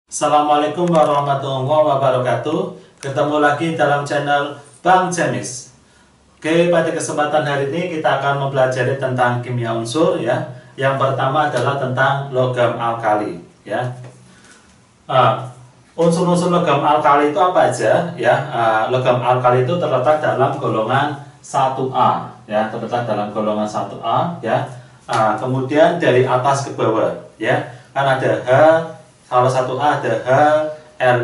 Assalamualaikum warahmatullahi wabarakatuh. Ketemu lagi dalam channel Bang Jemis. Oke, pada kesempatan hari ini kita akan mempelajari tentang kimia unsur ya. Yang pertama adalah tentang logam alkali ya. Unsur-unsur logam alkali itu apa aja ya? Logam alkali itu terletak dalam golongan 1A ya, terletak dalam golongan 1A ya. Kemudian dari atas ke bawah ya. Kan ada H, salah satu A ada H,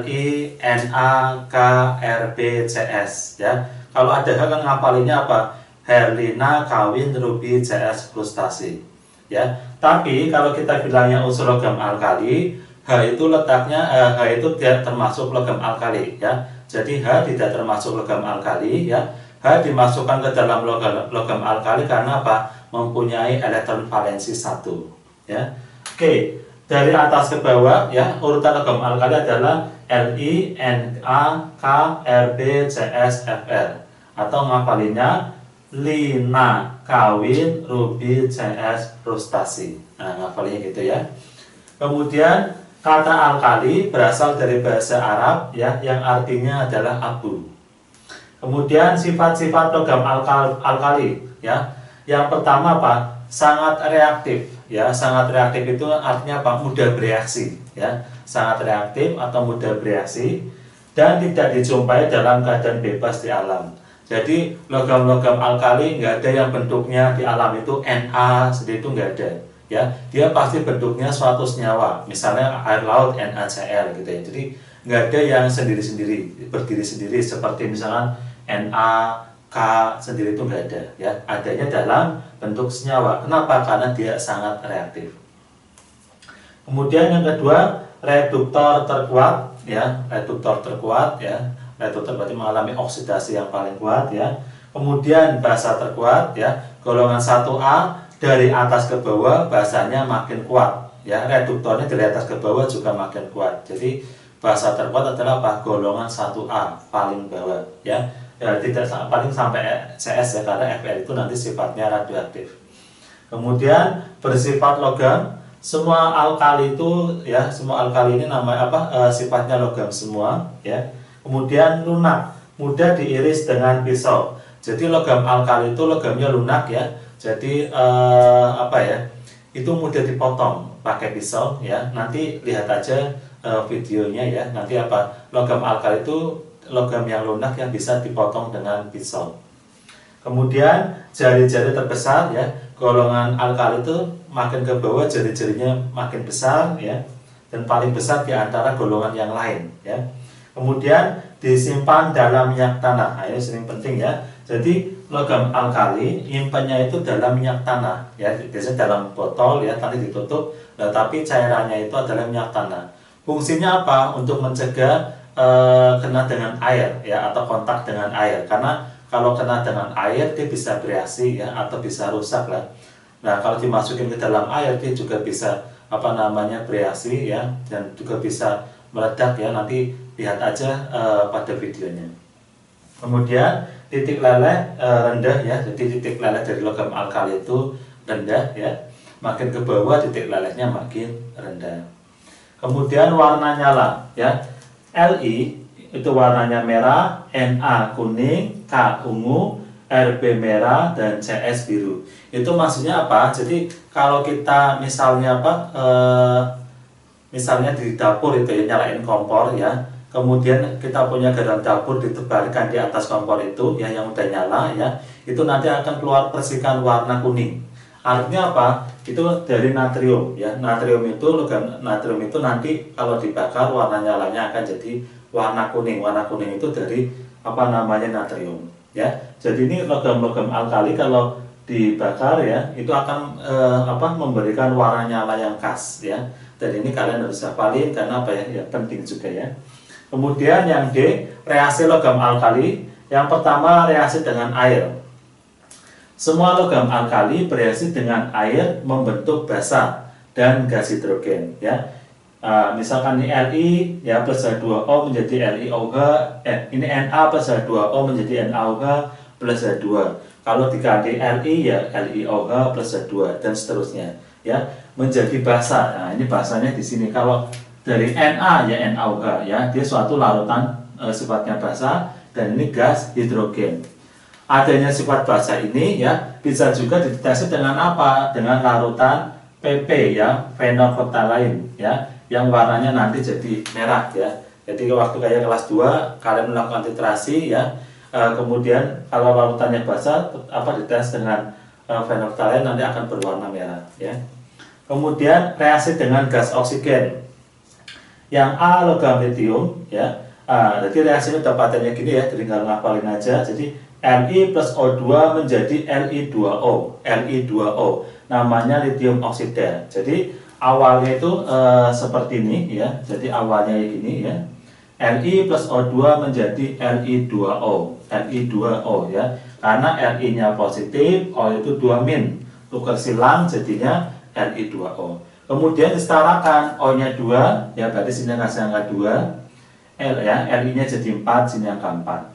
Li, Na, K, Rb, Cs ya. Kalau ada H kan ngapalinnya apa? Herlina kawin Ruby Cs frustasi ya. Tapi kalau kita bilangnya unsur logam alkali, H itu letaknya H itu tidak termasuk logam alkali ya. Jadi H tidak termasuk logam alkali ya. H dimasukkan ke dalam logam alkali karena apa? Mempunyai elektron valensi 1 ya. Oke. Dari atas ke bawah ya, urutan logam alkali adalah Li, Na, K, Rb, Cs, Fr. Atau ngapalinnya Lina kawin Ruby Cs frustasi. Nah, ngapalinnya gitu ya. Kemudian kata alkali berasal dari bahasa Arab ya, yang artinya adalah abu. Kemudian sifat-sifat logam alkali ya. Yang pertama apa? Sangat reaktif ya. Sangat reaktif itu artinya apa? Mudah bereaksi ya. Sangat reaktif atau mudah bereaksi dan tidak dijumpai dalam keadaan bebas di alam. Jadi logam-logam alkali nggak ada yang bentuknya di alam itu Na sendiri itu nggak ada ya. Dia pasti bentuknya suatu senyawa, misalnya air laut NaCl gitu ya. Jadi nggak ada yang sendiri-sendiri, berdiri sendiri seperti misalnya Na, K sendiri itu nggak ada ya. Adanya dalam bentuk senyawa. Kenapa? Karena dia sangat reaktif. Kemudian yang kedua, reduktor terkuat ya. Reduktor terkuat ya. Reduktor berarti mengalami oksidasi yang paling kuat ya. Kemudian basa terkuat ya. Golongan 1A dari atas ke bawah basanya makin kuat ya. Reduktornya dari atas ke bawah juga makin kuat. Jadi basa terkuat adalah apa? Golongan 1A paling bawah ya. Ya, tidak paling sampai Cs ya, karena Fr itu nanti sifatnya radioaktif. Kemudian bersifat logam, semua alkali itu ya, semua alkali ini namanya apa? Sifatnya logam semua ya. Kemudian lunak, mudah diiris dengan pisau. Jadi logam alkali itu logamnya lunak ya. Jadi apa ya? Itu mudah dipotong pakai pisau ya. Nanti lihat aja videonya ya. Nanti apa? Logam alkali itu logam yang lunak yang bisa dipotong dengan pisau. Kemudian jari-jari terbesar ya, golongan alkali itu makin ke bawah jari-jarinya makin besar ya, dan paling besar di antara golongan yang lain ya. Kemudian disimpan dalam minyak tanah. Nah, ini sering penting ya. Jadi logam alkali nyimpannya itu dalam minyak tanah ya, biasanya dalam botol ya, nanti ditutup. Nah, tapi cairannya itu adalah minyak tanah. Fungsinya apa? Untuk mencegah kena dengan air ya, atau kontak dengan air, karena kalau kena dengan air dia bisa bereaksi ya, atau bisa rusak lah. Nah, kalau dimasukin ke dalam air dia juga bisa apa namanya bereaksi ya, dan juga bisa meledak ya. Nanti lihat aja pada videonya. Kemudian titik leleh rendah ya, jadi titik leleh dari logam alkali itu rendah ya, makin ke bawah titik lelehnya makin rendah. Kemudian warna nyala ya. Li itu warnanya merah, Na kuning, K ungu, Rb merah, dan Cs biru. Itu maksudnya apa? Jadi kalau kita misalnya apa? Misalnya di dapur itu ya, nyalain kompor ya. Kemudian kita punya garam dapur ditebarkan di atas kompor itu ya, yang udah nyala ya. Itu nanti akan keluar percikan warna kuning. Artinya apa? Itu dari natrium ya. Natrium itu nanti kalau dibakar warna nyalanya akan jadi warna kuning. Warna kuning itu dari apa namanya natrium ya. Jadi ini logam-logam alkali kalau dibakar ya, itu akan memberikan warna nyala yang khas ya. Dan ini kalian harus hafalin karena apa ya? Ya penting juga ya. Kemudian yang D, reaksi logam alkali. Yang pertama reaksi dengan air. Semua logam alkali bereaksi dengan air membentuk basa dan gas hidrogen ya. Misalkan ini Li ya plus H2O menjadi LiOH, ini Na plus H2O menjadi NaOH plus H2. Kalau diganti Li ya LiOH plus H2 dan seterusnya ya, menjadi basa. Nah, ini basanya di sini. Kalau dari Na ya NaOH ya, dia suatu larutan sifatnya basa, dan ini gas hidrogen. Adanya sifat basa ini ya bisa juga dideteksi dengan apa? Dengan larutan PP ya, phenolphthalein ya, yang warnanya nanti jadi merah ya. Jadi waktu kayak kelas 2 kalian melakukan titrasi ya, kemudian kalau larutannya basa dites dengan phenolphthalein nanti akan berwarna merah ya. Kemudian reaksi dengan gas oksigen yang A logam litium ya. Jadi reaksinya dapatannya gini ya, jadi tinggal ngapalin aja. Jadi Li plus O2 menjadi Li2O. Li2O namanya litium oksida. Jadi awalnya itu seperti ini ya. Jadi awalnya gini ya. Li plus O2 menjadi Li2O. Li2O ya. Karena Li-nya positif, O itu 2 min. Tukar silang jadinya Li2O. Kemudian disetarakan, O-nya 2 ya, berarti sini kasih angka 2. L ya, Li-nya jadi 4, sini angka 4.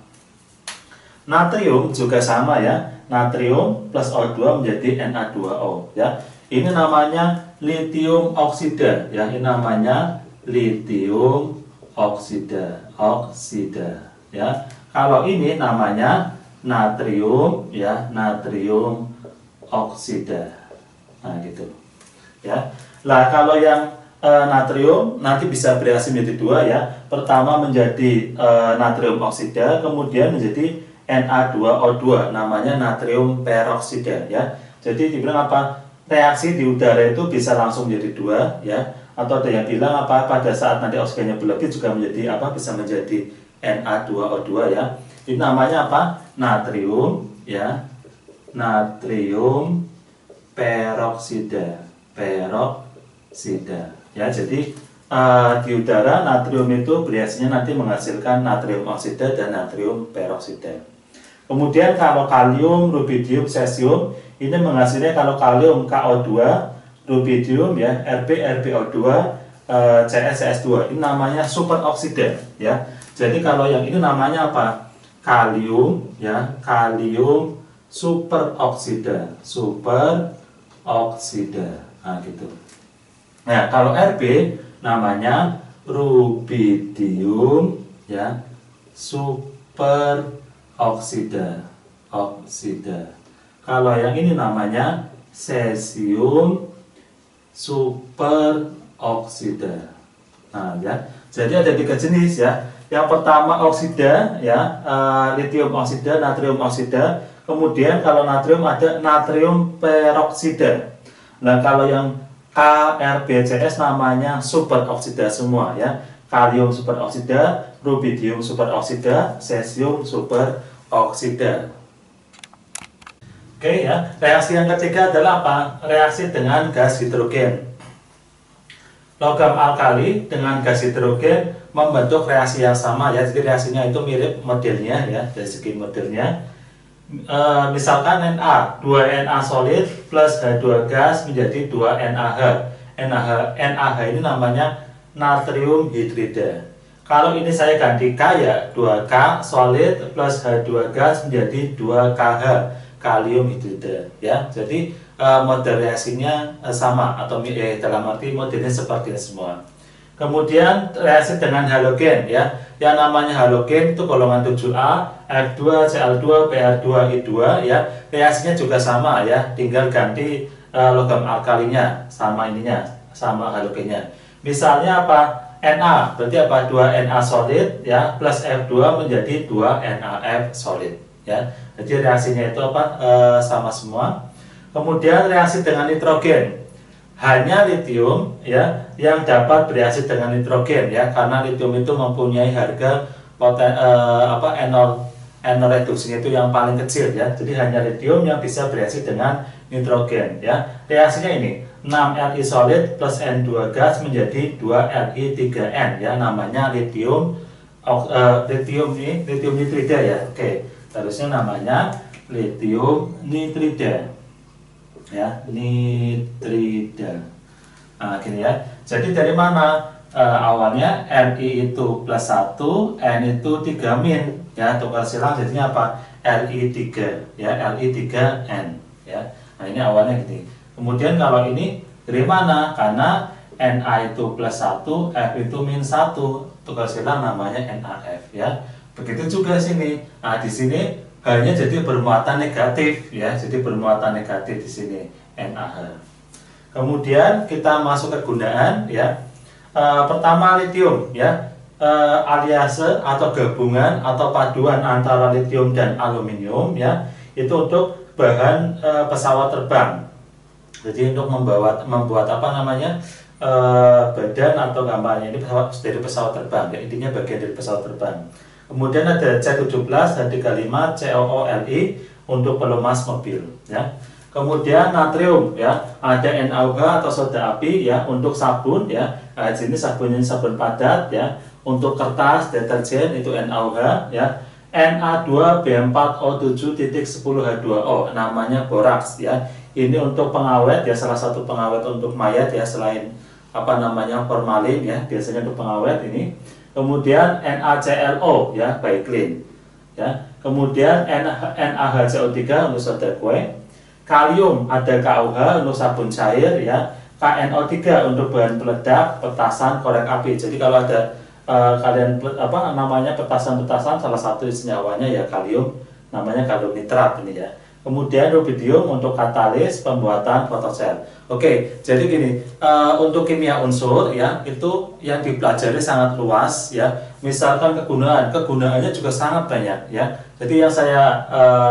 Natrium juga sama ya. Natrium plus O2 menjadi Na2O ya. Ini namanya litium oksida ya. Ini namanya litium oksida. Oksida ya. Kalau ini namanya natrium ya, natrium oksida. Nah, gitu. Ya. Lah kalau yang natrium nanti bisa bereaksi menjadi 2 ya. Pertama menjadi natrium oksida, kemudian menjadi Na2O2, namanya natrium peroksida ya. Jadi dibilang apa? Reaksi di udara itu bisa langsung menjadi 2 ya. Atau ada yang bilang apa? Pada saat nanti oksigennya berlebih juga menjadi apa? Bisa menjadi Na2O2 ya. Ini namanya apa? Natrium ya. Natrium peroksida. Peroksida ya. Jadi di udara natrium itu bereaksinya nanti menghasilkan natrium oksida dan natrium peroksida. Kemudian kalau kalium, rubidium, cesium ini menghasilkan, kalau kalium KO2, rubidium ya RbO2, CS CS2 ini namanya superoksida ya. Jadi kalau yang ini namanya apa? Kalium ya, kalium superoksida, superoksida. Nah, gitu. Nah, kalau Rb namanya rubidium ya, superoksida, oksida. Kalau yang ini namanya cesium superoksida. Nah, ya. Jadi ada 3 jenis ya. Yang pertama oksida ya, litium oksida, natrium oksida. Kemudian kalau natrium ada natrium peroksida. Nah, kalau yang KRBCS namanya superoksida semua ya. Kalium superoksida, rubidium superoksida, cesium superoksida. Oke ya. Reaksi yang ketiga adalah apa? Reaksi dengan gas hidrogen. Logam alkali dengan gas hidrogen membentuk reaksi yang sama ya. Jadi reaksinya itu mirip modelnya ya, dari segi modelnya. Misalkan Na, 2 Na solid plus H2 gas menjadi 2 NaH. NaH ini namanya natrium hidrida. Kalau ini saya ganti K ya, 2K solid plus H2 gas menjadi 2KH, kalium hidrida ya. Jadi model reaksinya sama, atau dalam arti modelnya seperti ini semua. Kemudian reaksi dengan halogen ya. Yang namanya halogen itu golongan 7A, F2, Cl2, Pr2, I2 ya. Reaksinya juga sama ya, tinggal ganti logam alkalinya sama ininya, sama halogennya. Misalnya apa? Na, berarti apa? 2 Na solid ya, plus F2 menjadi 2 NaF solid ya. Jadi reaksinya itu apa? Sama semua. Kemudian reaksi dengan nitrogen. Hanya litium ya yang dapat bereaksi dengan nitrogen ya, karena litium itu mempunyai harga enol reduksinya itu yang paling kecil ya. Jadi hanya litium yang bisa bereaksi dengan nitrogen ya. Reaksinya ini 6 Li solid plus N2 gas menjadi 2 Li3N ya, namanya litium nitrida ya. Oke, terusnya namanya litium nitrida ya, nitrida. Nah, gini ya. Jadi dari mana? Awalnya Li itu plus 1, N itu 3 min ya, tukar silang jadinya apa? Li3 ya, Li3N ya. Nah, ini awalnya gini. Kemudian kalau ini dari mana? Karena Na itu plus 1, F itu min 1. Tukar silang namanya NaF ya. Begitu juga sini. Nah, di sini H-nya jadi bermuatan negatif ya. Jadi bermuatan negatif di sini NaH. Kemudian kita masuk ke gunaan ya. Pertama litium ya. Aliase atau gabungan atau paduan antara litium dan aluminium ya. Itu untuk bahan pesawat terbang. Jadi untuk membuat apa namanya? Badan atau gambarnya ini dari pesawat terbang ya, intinya bagian dari pesawat terbang. Kemudian ada C17 H35 COOLi untuk pelumas mobil ya. Kemudian natrium ya, ada NaOH atau soda api ya untuk sabun ya. Nah, jenis sabunnya sabun padat ya. Untuk kertas deterjen itu NaOH ya. Na2B4O7.10H2O namanya boraks ya. Ini untuk pengawet ya, salah satu pengawet untuk mayat ya, selain apa namanya formalin ya, biasanya untuk pengawet ini. Kemudian NaClO ya, baiklin ya. Kemudian NaHCO3 untuk soda kue. Kalium ada KOH untuk sabun cair ya. KNO3 untuk bahan peledak, petasan, korek api. Jadi kalau ada kalian apa namanya petasan-petasan, salah satu senyawanya ya kalium, namanya kalium nitrat ini ya. Kemudian rubidium untuk katalis pembuatan fotosel. Oke, jadi gini, untuk kimia unsur ya itu yang dipelajari sangat luas ya. Misalkan kegunaannya juga sangat banyak ya. Jadi yang saya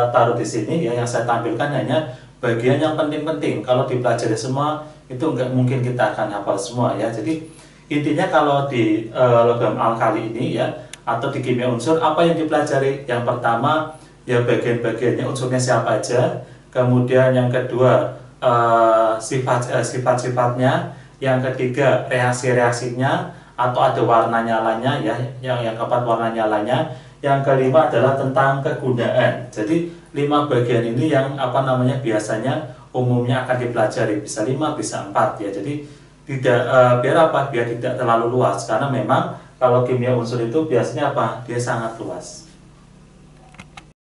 taruh di sini ya, yang saya tampilkan hanya bagian yang penting-penting. Kalau dipelajari semua itu nggak mungkin kita akan hafal semua ya. Jadi intinya kalau di logam alkali ini ya, atau di kimia unsur, apa yang dipelajari? Yang pertama ya bagian-bagiannya, unsurnya siapa aja. Kemudian yang kedua sifat-sifatnya. Yang ketiga reaksi-reaksinya atau ada warna nyalanya ya. Yang keempat warna nyalanya. Yang kelima adalah tentang kegunaan. Jadi 5 bagian ini yang apa namanya biasanya umumnya akan dipelajari, bisa 5 bisa 4 ya. Jadi tidak biar apa? Biar tidak terlalu luas, karena memang kalau kimia unsur itu biasanya apa? Dia sangat luas.